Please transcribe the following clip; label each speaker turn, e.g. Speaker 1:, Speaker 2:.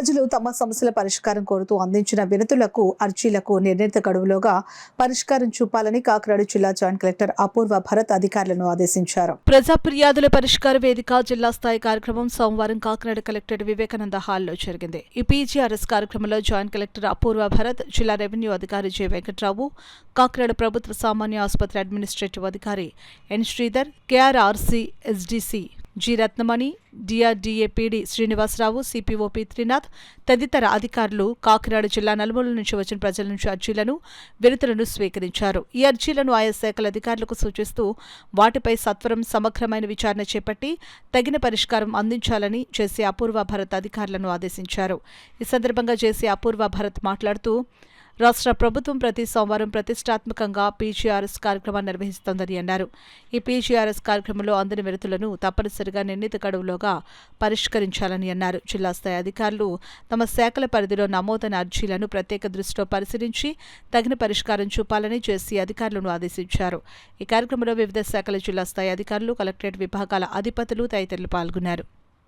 Speaker 1: ప్రజలు తమ సమస్యల పరిష్కారం కోరుతూ అందించిన వినతులకు అర్జీలకు నిర్ణీత గడువులోగా పరిష్కారం చూపాలని కాకినాడ జిల్లా జాయింట్ కలెక్టర్ అపూర్వ భరత్ అధికారులను ఆదేశించారు.
Speaker 2: ప్రజా ఫిర్యాదుల పరిష్కార వేదిక జిల్లా స్థాయి కార్యక్రమం సోమవారం కాకినాడ కలెక్టర్ వివేకానంద హాల్లో జరిగింది. ఈ పీజీఆర్ఎస్ కార్యక్రమంలో జాయింట్ కలెక్టర్ అపూర్వ భరత్, జిల్లా రెవెన్యూ అధికారి జె వెంకట్రావు, కాకినాడ ప్రభుత్వ సామాన్య ఆసుపత్రి అడ్మినిస్ట్రేటివ్ అధికారి N Sridhar, KRRC SDC G Ratnamani, DRDA PD Srinivasarao, CPOP Trinath తదితర అధికారులు కాకినాడ జిల్లా నలుమూలల నుంచి వచ్చిన ప్రజల నుంచి అర్జీలను, వినతులను స్వీకరించారు. ఈ అర్జీలను ఆయా శాఖల అధికారులకు సూచిస్తూ వాటిపై సత్వరం సమగ్రమైన విచారణ చేపట్టి తగిన పరిష్కారం అందించాలని జేసీ అపూర్వ భరత్ అధికారులను ఆదేశించారు. ఈ సందర్భంగా జేసీ అపూర్వ భరత్ మాట్లాడుతూ రాష్ట్ర ప్రభుత్వం ప్రతి సోమవారం ప్రతిష్టాత్మకంగా పీజీఆర్ఎస్ కార్యక్రమాన్ని నిర్వహిస్తోందని అన్నారు. ఈ పీజీఆర్ఎస్ కార్యక్రమంలో అందని వినతులను తప్పనిసరిగా నిర్ణీత గడువులోగా పరిష్కరించాలని అన్నారు. జిల్లా స్థాయి అధికారులు తమ శాఖల పరిధిలో నమోదైన అర్జీలను ప్రత్యేక దృష్టిలో పరిశీలించి తగిన పరిష్కారం చూపాలని జేసీ అధికారులను ఆదేశించారు. ఈ కార్యక్రమంలో వివిధ శాఖల జిల్లా స్థాయి అధికారులు, కలెక్టరేట్ విభాగాల అధిపతులు తదితరులు పాల్గొన్నారు.